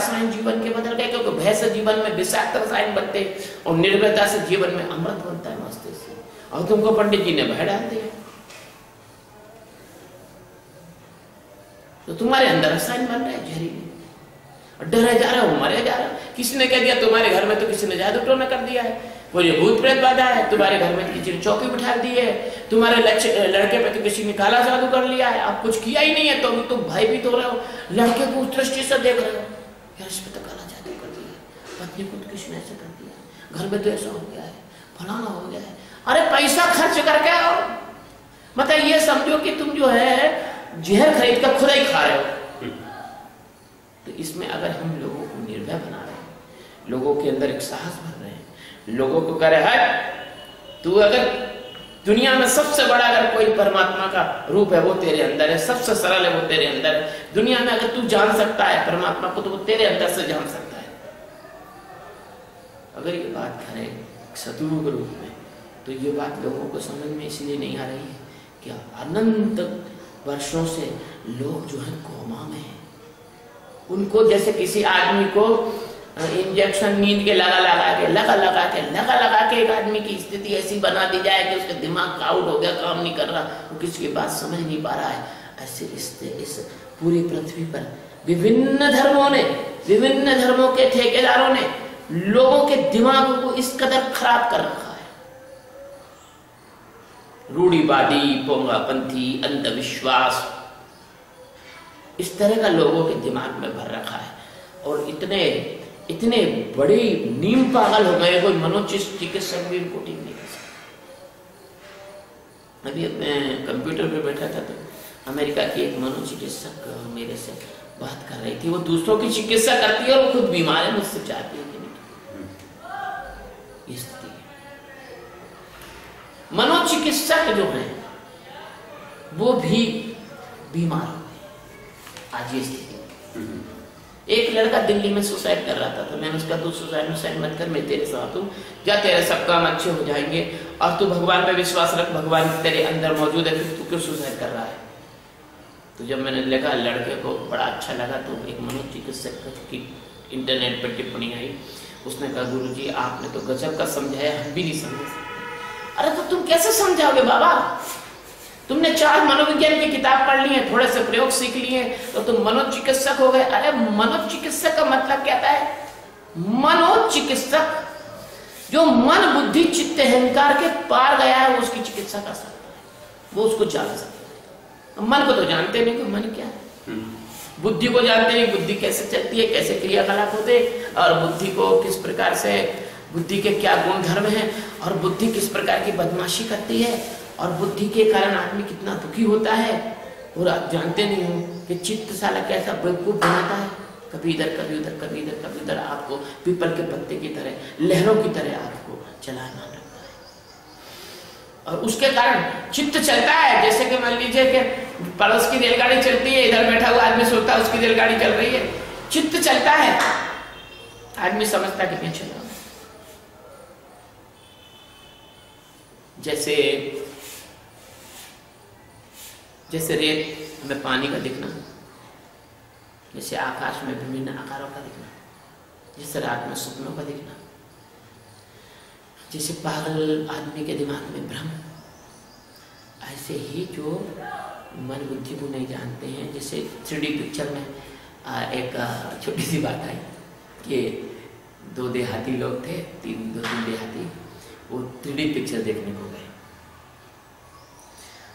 रसायन जीवन के बदल गए, क्योंकि भय से जीवन में विषाक्त रसायन बनते और निर्भयता से जीवन में अमृत बनता है मस्तिष्क से। और तुमको पंडित जी ने भय डाल दिया, तो तुम्हारे अंदर रसायन बन रहे हैं जहरीले, डरे जा रहे हो, मरे जा रहे हो। किसी ने कह दिया तुम्हारे घर में तो किसी ने जादू टोना कर दिया है, वो ये भूत प्रेत बाधा है, तुम्हारे घर में किसी ने चौकी बिठा दी है, तुम्हारे लड़के पे तो किसी ने काला जादू कर लिया है, अब कुछ किया ही नहीं है तो भी तुम भयभीत हो रहे हो, लड़के को उस दृष्टि से देख रहे हो, यार इस पे तो काला जादू कर दिया, पत्नी को तो किसी ने ऐसे कर दिया, घर में तो ऐसा हो गया है, फलाना हो गया है। अरे पैसा खर्च करके आओ, मतलब ये समझो कि तुम जो है जहर खरीद कर खुद ही खा रहे हो। तो इसमें अगर हम लोगों को निर्भय बना रहे हैं, लोगों के अंदर एक साहस भर रहे हैं, लोगों को कह रहे हैं तू अगर दुनिया में सबसे बड़ा अगर कोई परमात्मा का रूप है वो तेरे अंदर है, सबसे सरल है वो तेरे अंदर है, दुनिया में अगर तू जान सकता है परमात्मा को तो वो तेरे अंदर से जान सकता है। अगर ये बात करें सतगुरु के रूप में तो ये बात लोगों को समझ में इसलिए नहीं आ रही है कि अनंत वर्षों से लोग जो है कोमा में है, उनको जैसे किसी आदमी को इंजेक्शन नींद के लगा के एक आदमी की स्थिति ऐसी बना दी जाए कि उसका दिमाग आउट हो गया, काम नहीं कर रहा, वो किसी की बात समझ नहीं पा रहा है। ऐसे इस पूरी पृथ्वी पर विभिन्न धर्मों के ठेकेदारों ने लोगों के दिमागों को इस कदर खराब कर रखा है। रूढ़िवादी, पोंगापंथी, अंधविश्वास, इस तरह का लोगों के दिमाग में भर रखा है, और इतने बड़े नीम पागल हो गए, कोई मनोचिकित्सक भी इनको ठीक नहीं कर सकता। अभी मैं कंप्यूटर पे बैठा था तो अमेरिका की एक मनोचिकित्सक मेरे से बात कर रही थी, वो दूसरों की चिकित्सा करती है और वो खुद बीमार है, मुझसे चाहती है कि नहीं। इस स्थिति मनोचिकित्सक जो है वो भी बीमार हो गए आज ये स्थिति। एक लड़का दिल्ली में सुसाइड कर रहा था, तो मैंने उसका तू सुसाइड मत कर, मैं तेरे साथ हूँ, जा तेरे सब काम अच्छे हो जाएंगे, और तू भगवान पे विश्वास रख, भगवान तेरे अंदर मौजूद है, फिर तू क्यों सुसाइड कर रहा है। तो जब मैंने लिखा, लड़के को बड़ा अच्छा लगा, तो एक मनोचिकित्सक की इंटरनेट पर टिप्पणी आई, उसने कहा गुरुजी आपने तो गजब का समझाया, हम भी नहीं समझ सकते। अरे तो तुम कैसे समझाओगे बाबा, तुमने 4 मनोविज्ञान की किताब पढ़ ली है, थोड़े से प्रयोग सीख लिए, तो तुम मनोचिकित्सक हो गए। अरे मनोचिकित्सक का मतलब क्या है? मनोचिकित्सक जो मन बुद्धि चित्त अहंकार के पार गया है, वो उसकी चिकित्सा कर सकता है, वो उसको जान सकता है। मन को तो जानते नहीं कि मन क्या है, बुद्धि को जानते नहीं, बुद्धि कैसे चलती है, कैसे क्रियाकलाप होते हैं, और बुद्धि को किस प्रकार से, बुद्धि के क्या गुण धर्म है, और बुद्धि किस प्रकार की बदमाशी करती है, और बुद्धि के कारण आदमी कितना दुखी होता है। और आप जानते नहीं हो कि चित्त साला कैसा बेवकूफ बनाता है, कभी इधर कभी उधर, कभी इधर कभी उधर, आपको पीपल के पत्ते की तरह, लहरों की तरह आपको चलाना लगता है। और उसके कारण चित्त चलता है, जैसे कि मान लीजिए कि पड़ोस की रेलगाड़ी चलती है, इधर बैठा हुआ आदमी सोचता है उसकी रेलगाड़ी चल रही है, चित्त चलता है, आदमी समझता कि मैं चल रहा हूं। जैसे रेत में पानी का दिखना, जैसे आकाश में विभिन्न आकारों का दिखना, जैसे रात में सपनों का दिखना, जैसे पागल आदमी के दिमाग में भ्रम, ऐसे ही जो मन बुद्धि को नहीं जानते हैं। जैसे 3D पिक्चर में एक छोटी सी बात आई कि 2 देहाती लोग थे, 2-3 देहाती, वो 3D पिक्चर देखने को गए।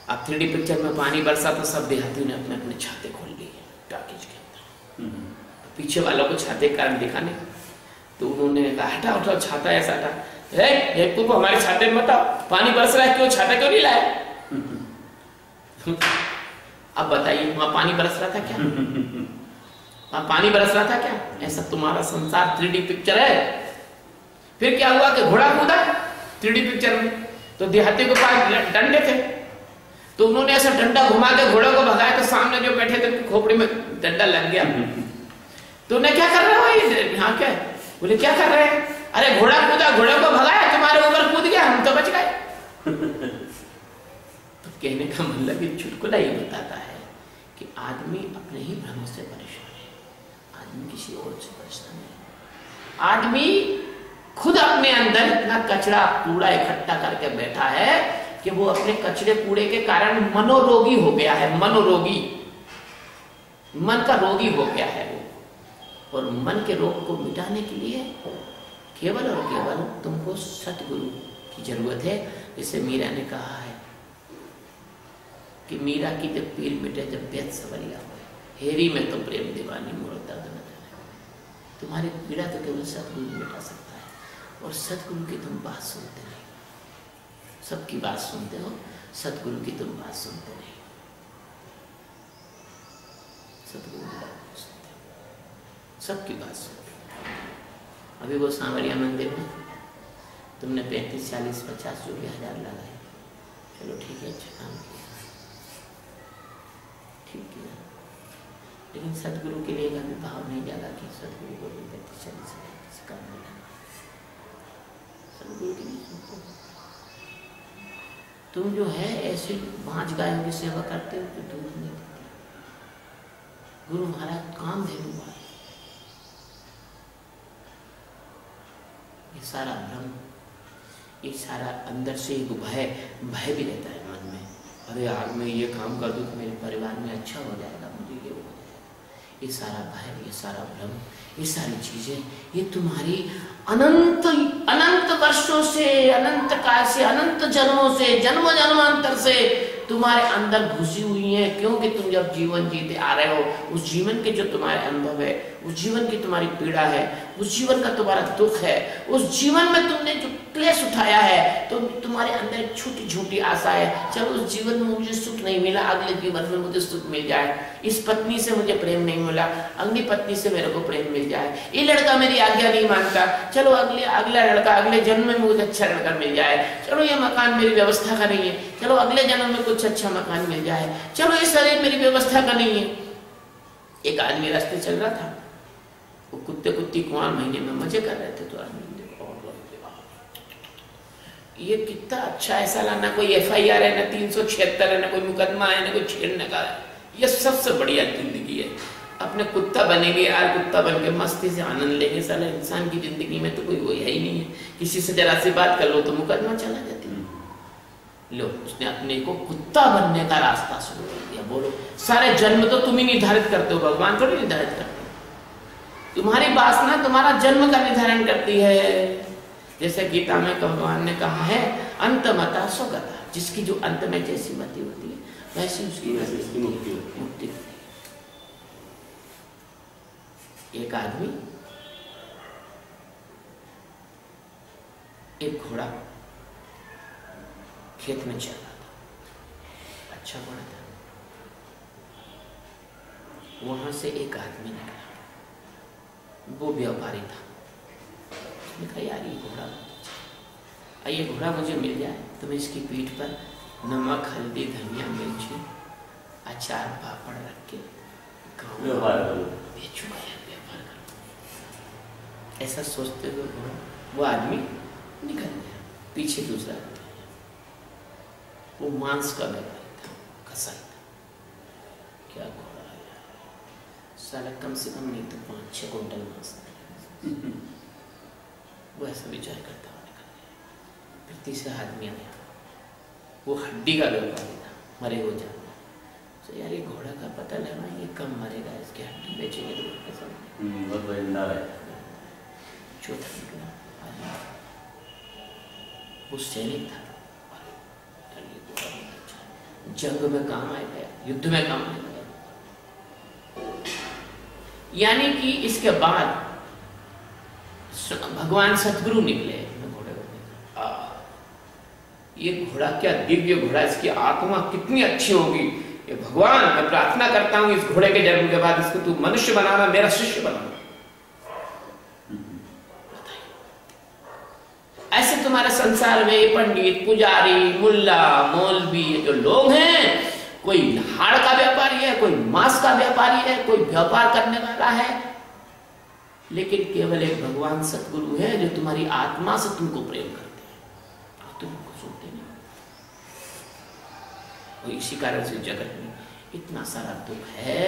अब 3D पिक्चर में पानी बरसा तो सब देहातियों ने अपने अपने छाते खोल लिए टाकीज के अंदर, तो पीछे वालों को छाते के कारण दिखा नहीं, तो उन्होंने कहा हटा उठा छाता ऐसा हटा, तुमको हमारे छाते में बताओ पानी बरस रहा है, क्यों छाता क्यों नहीं लाया? अब बताइए वहां पानी बरस रहा था क्या? वहां पानी बरस रहा था क्या? ऐसा तुम्हारा संसार 3D पिक्चर है। फिर क्या हुआ कि घोड़ा कूदा 3D पिक्चर में, तो देहाती के पास डंडे थे, तो उन्होंने ऐसा डंडा घुमा के घोड़े को भगाया, तो सामने जो बैठे थे खोपड़ी में डंडा लग गया। तो उन्हें क्या कर रहे हो यहाँ क्या? बोले क्या कर रहे हैं? अरे घोड़ा कूदा, घोड़े को भगाया, तुम्हारे ऊपर कूद गया, हम तो बच गए। तो कहने का मतलब ये चुटकुला ये बताता है कि आदमी अपने ही भ्रम से परेशान है। आदमी किसी और से परेशान नहीं। आदमी खुद अपने अंदर इतना कचरा कूड़ा इकट्ठा करके बैठा है कि वो अपने कचरे कूड़े के कारण मनोरोगी हो गया है। मनोरोगी, मन का रोगी हो गया है वो। और मन के रोग को मिटाने के लिए केवल और केवल तुमको सतगुरु की जरूरत है। जैसे मीरा ने कहा है कि मीरा की जब पीर मिटे जब बेत सवरिया हो, हेरी में तो प्रेम दीवानी मोर दर्द न जाने। तुम्हारी पीड़ा तो केवल सतगुरु मिटा सकता है। और सतगुरु की तुम बात सुनते नहीं, सबकी बात सुनते हो, सतगुरु की तुम बात सुनते नहीं। सतगुरु की बात सुनते हो, सबकी बात सुनते हो। अभी वो सांवरिया मंदिर में तुमने 35, 40, 50 जो भी हजार लगाए, चलो ठीक है, अच्छा काम किया, ठीक किया, लेकिन सतगुरु के लिए कभी भाव नहीं जागा कि सतगुरु को 35, 40 हजार किसी काम में लगा। सतगुरु के लिए सुनते हो। तुम जो है ऐसे 5 गायों की सेवा करते हो तो दूध नहीं देती। गुरु महाराज काम धेनु है। ये सारा भ्रम, ये सारा अंदर से एक भय भी रहता है मन में। अरे आज मैं ये काम कर दूं तो मेरे परिवार में अच्छा हो जाएगा, मुझे ये हो जाएगा। ये सारा भय, ये सारा भ्रम, ये सारी चीजें ये तुम्हारी अनंत अनंत वर्षों से, अनंत काल से, अनंत जन्मों से, जन्म जन्मांतर से तुम्हारे अंदर घुसी हुई है। क्योंकि तुम जब जीवन जीते आ रहे हो, उस जीवन के जो तुम्हारे अनुभव है, उस जीवन की तुम्हारी पीड़ा है, उस जीवन का तुम्हारा दुख है, उस जीवन में तुमने जो क्लेश उठाया है, तो तुम्हारे अंदर एक छोटी छोटी आशा है, चलो उस जीवन में मुझे सुख नहीं मिला, अगले जीवन में मुझे सुख मिल जाए। इस पत्नी से मुझे प्रेम नहीं मिला, अगली पत्नी से मेरे को प्रेम मिल जाए। ये लड़का मेरी आज्ञा नहीं मानता, चलो अगला लड़का अगले जन्म में मुझे अच्छा लड़का मिल जाए। चलो ये मकान मेरी व्यवस्था का नहीं है, चलो अगले जन्म में कुछ अच्छा मकान मिल जाए। चलो ये शरीर मेरी व्यवस्था का नहीं है। एक आदमी रास्ते चल रहा था, वो कुत्ते कुत्ती कुआं महीने में मजे कर रहे थे, तो आदमी ये कितना अच्छा है, साला ना कोई FIR है, ना 376 है, ना कोई मुकदमा है, ना कोई छेड़ने का है। ये सबसे बढ़िया जिंदगी है। अपने कुत्ता बनेंगे यार, कुत्ता बन के मस्ती से आनंद लेंगे। साला इंसान की जिंदगी में तो कोई वो है ही नहीं है। किसी से जरा सी बात कर लो तो मुकदमा चला जाती है। लो, उसने अपने को कुत्ता बनने का रास्ता शुरू कर दिया। बोलो, सारे जन्म तो तुम ही निर्धारित करते हो, भगवान थोड़ी निर्धारित करते। तुम्हारी वासना तुम्हारा जन्म का निर्धारण करती है। जैसे गीता में भगवान ने कहा है, अंतमता स्वगता, जिसकी जो अंत में जैसी मति होती है वैसी उसकी मुक्ति। एक आदमी, एक घोड़ा खेत में चल रहा था, अच्छा घोड़ा था। वहां से एक आदमी निकला, वो व्यापारी था। उसने कहा यार ये घोड़ा मुझे मिल जाए तो मैं इसकी पीठ पर नमक, हल्दी, धनिया, मिर्ची, अचार, पापड़ रख के व्यापार बेचूंगा यार, व्यापार करूँ। ऐसा सोचते हुए वो आदमी निकल गया। पीछे दूसरा आदमी, वो मांस का व्यापारी था, कसाई था। क्या घोड़ा है साला, कम से कम नहीं तो 5-6 कुंटल मांस। वो ऐसा विचार करता हुआ निकल गया। फिर तीसरा आदमी आया, वो हड्डी का व्यापारी था, मरे हो जाए तो यार ये घोड़ा का पता लगा, ये कम मरेगा, इसकी हड्डी बेचेंगे तो कैसा। चौथा निकला आदमी, वो सैनिक था, जंग में काम आएगा, युद्ध में काम आएगा। यानी कि इसके बाद भगवान सतगुरु निकले घोड़े को। ये घोड़ा क्या दिव्य घोड़ा, इसकी आत्मा कितनी अच्छी होगी। ये भगवान, मैं प्रार्थना करता हूं इस घोड़े के जन्म के बाद इसको तू मनुष्य बनाना, मेरा शिष्य बनाना। ऐसे तुम्हारे संसार में पंडित, पुजारी, मुल्ला, मौलवी, जो लोग हैं, कोई हाड़ का व्यापारी है, कोई मांस का व्यापारी है, कोई व्यापार करने वाला है, लेकिन केवल एक भगवान सतगुरु है जो तुम्हारी आत्मा से तुमको प्रेम करते हैं और तुम उनको सुनते नहीं। और इसी कारण से जगत में इतना सारा दुख है,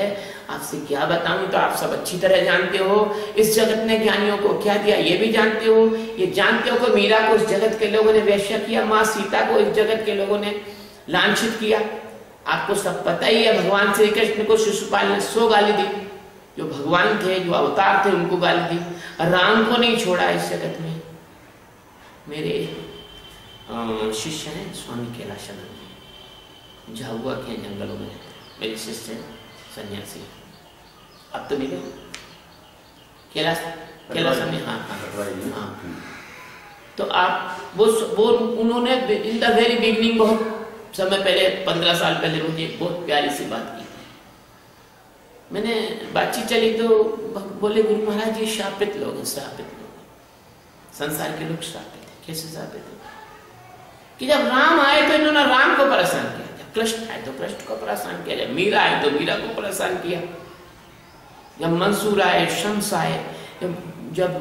आपसे क्या बताऊं। तो आप सब अच्छी तरह जानते हो इस जगत ने ज्ञानियों को क्या दिया, ये भी जानते हो। ये जानते हो कि मीरा को इस जगत के लोगों ने वेश्या किया, माँ सीता को इस जगत के लोगों ने लांछित किया। आपको सब पता ही है, भगवान श्री कृष्ण को शिशुपाल ने 100 गाली दी, जो भगवान थे, जो अवतार थे, उनको गाली दी। राम को नहीं छोड़ा इस जगत में। मेरे शिष्य हैं स्वामी कैलाशानंद, झाबुआ के जंगलों में मेरे शिष्य हैं, सन्यासी। अब तो मिले कैलाशानंद, हाँ। तो आप वो उन्होंने इन द वेरी बिगिनिंग, बहुत समय पहले, 15 साल पहले मुझे बहुत प्यारी सी बात की। मैंने बातचीत चली तो बोले, गुरु महाराज ये शापित लोग हैं, श्रापित लोग, संसार के लोग श्रापित हैं। कैसे श्रापित है? कि जब राम आए तो इन्होंने राम को परेशान किया, जब कृष्ण आए तो कृष्ण को परेशान किया, जब मीरा आए तो मीरा को परेशान किया, जब मंसूर आए, शम्स आए, जब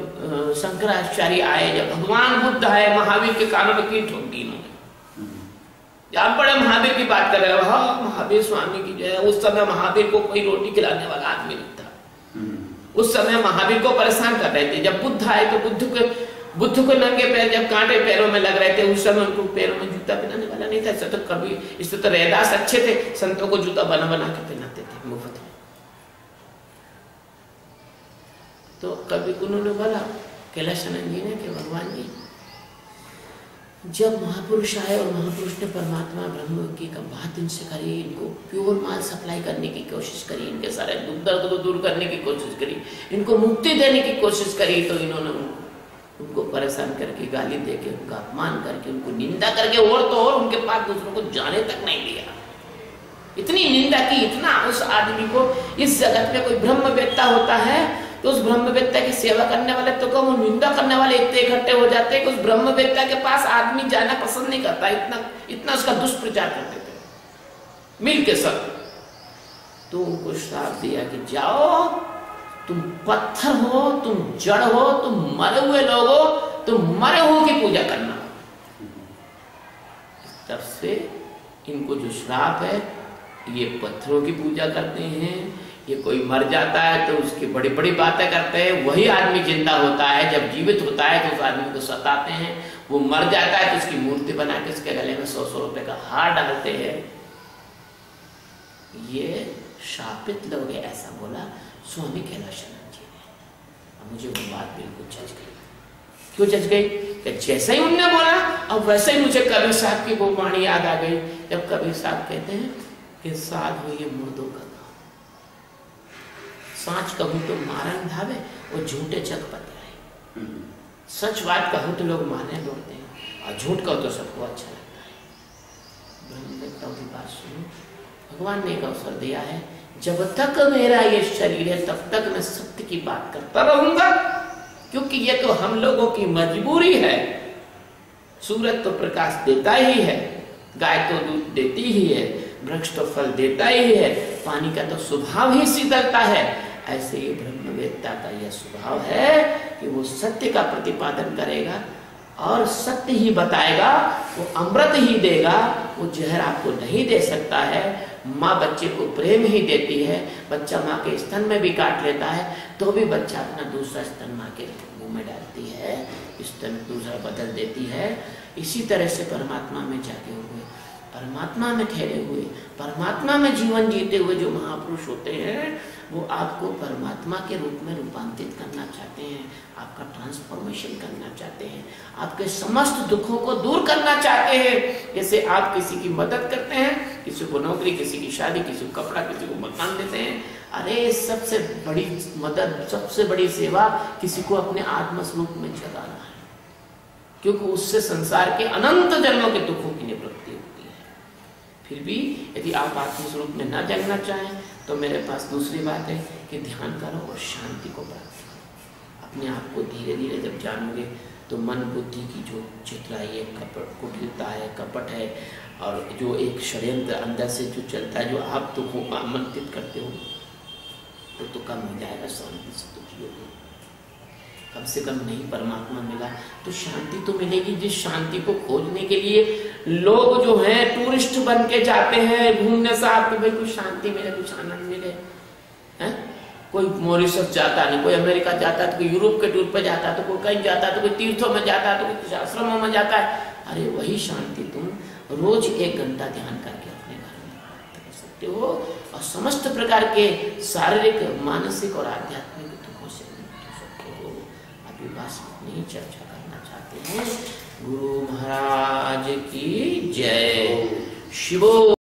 शंकराचार्य आए, जब भगवान बुद्ध आए, महावीर के कानों में की ठोक दी इन्होंने। आप बड़े महावीर की बात कर रहे हो, हाँ महावीर स्वामी की जय। उस समय महावीर को कोई रोटी खिलाने वाला आदमी नहीं था। उस समय महावीर को परेशान कर रहे थे। जब बुद्ध आए तो बुद्ध को नंगे पैर, जब कांटे पैरों में लग रहे थे, उस समय उनको पैरों में जूता पहनाने वाला नहीं था। ऐसा तो कभी, इससे तो रैदास अच्छे थे, संतों को जूता बना बना के पहनाते थे मुफ्त में। तो कभी उन्होंने बोला कैलाशानंद जी ने कि भगवान जी, जब महापुरुष आए और महापुरुष ने परमात्मा ब्रह्म की बात इनसे करी, इनको प्योर माल सप्लाई करने की कोशिश करी, इनके सारे दुख दर्द को दूर करने की कोशिश करी, इनको मुक्ति देने की कोशिश करी, तो इन्होंने उनको परेशान करके, गाली देके, उनका अपमान करके, उनको निंदा करके, और तो और उनके पास दूसरों को जाने तक नहीं दिया। इतनी निंदा की, इतना उस आदमी को, इस जगत में कोई ब्रह्मवेत्ता होता है तो उस ब्रह्मवेत्ता की सेवा करने वाले तो कम, निंदा करने वाले इतने इकट्ठे हो जाते हैं कि उस ब्रह्मवेत्ता के पास आदमी जाना पसंद नहीं करता। इतना उसका दुष्प्रचार करते थे मिल के सब। तो उनको श्राप दिया कि जाओ, तुम पत्थर हो, तुम जड़ हो, तुम मरे हुए लोग हो, तुम मरे हुए की पूजा करना। तब से इनको जो श्राप है, ये पत्थरों की पूजा करते हैं। ये कोई मर जाता है तो उसकी बड़ी बड़ी बातें करते हैं। वही आदमी जिंदा होता है, जब जीवित होता है तो उस आदमी को सताते हैं। वो मर जाता है तो उसकी मूर्ति बना के उसके गले में 100-100 रुपए का हार डालते हैं। ये शापित लोग है, ऐसा बोला स्वामी कैलाशानंद जी ने। मुझे वो बात बिल्कुल जच गई। क्यों जच गई? कि जैसे ही उनने बोला, अब वैसे ही मुझे कबीर साहब की वो वाणी याद आ गई, जब कबीर साहब कहते हैं कि साध हो ये मुर्दों का, सांच कहूं तो मारन धावे और झूठे जग पतराए। सच बात कहूं तो लोग माने दौड़ते हैं, और झूठ कहो तो सबको अच्छा लगता है। ब्रह्मवेत्ताओं की बात सुनो, भगवान ने एक अवसर दिया है, जब तक मेरा ये शरीर है तब तक मैं सत्य की बात करता रहूंगा, क्योंकि ये तो हम लोगों की मजबूरी है। सूरज तो प्रकाश देता ही है, गाय तो दूध देती ही है, वृक्ष तो फल देता ही है, पानी का तो स्वभाव ही शीतलता है। ऐसे ही ब्रह्मवेत्ता का यह स्वभाव है कि वो सत्य का प्रतिपादन करेगा और सत्य ही बताएगा। वो अमृत ही देगा, वो जहर आपको नहीं दे सकता है। माँ बच्चे को प्रेम ही देती है, बच्चा माँ के स्तन में भी काट लेता है तो भी बच्चा अपना दूसरा स्तन माँ के मुंह में डालती है, स्तन दूसरा बदल देती है। इसी तरह से परमात्मा में जागे हुए, परमात्मा में ठहरे हुए, परमात्मा में जीवन जीते हुए जो महापुरुष होते हैं, वो आपको परमात्मा के रूप में रूपांतरित करना चाहते हैं, आपका ट्रांसफॉर्मेशन करना चाहते हैं, आपके समस्त दुखों को दूर करना चाहते हैं। जैसे आप किसी की मदद करते हैं, किसी को नौकरी, किसी की शादी, किसी को कपड़ा, किसी को मकान देते हैं। अरे सबसे बड़ी मदद, सबसे बड़ी सेवा किसी को अपने आत्मस्वरूप में जगाना है, क्योंकि उससे संसार के अनंत जन्मों के दुखों की निवृत्ति होती है। फिर भी यदि आप आत्मस्वरूप में न जगना चाहें तो मेरे पास दूसरी बात है कि ध्यान करो और शांति को प्राप्त करो। अपने आप को धीरे धीरे जब जानोगे तो मन बुद्धि की जो चित्राई है, कपट, कुटिलता है, कपट है, और जो एक षड्यंत्र अंदर से जो चलता है, जो आप दुखों को आमंत्रित करते हो, वो तो कम हो जाएगा, शांति से तो जियोगे। कम से कम नहीं परमात्मा मिला तो शांति तो मिलेगी। जिस शांति को खोजने के लिए लोग जो हैं टूरिस्ट बन के जाते हैं घूमने साथ, भाई कुछ शांति मिले, कुछ आनंद मिले, हैं? कोई मॉरिशस जाता है, कोई अमेरिका जाता है, तो कोई यूरोप के टूर पे जाता है, तो कोई कहीं जाता है, तो कोई तीर्थों में जाता है, तो कोई आश्रमों में जाता है। अरे वही शांति तुम रोज 1 घंटा ध्यान करके अपने घर में प्राप्त कर सकते हो और समस्त प्रकार के शारीरिक, मानसिक और आध्यात्मिक दुखों से मुक्त हो सकते हो। अभी बस इतनी चर्चा करना चाहते हैं। गुरु महाराज की जय। शिवो।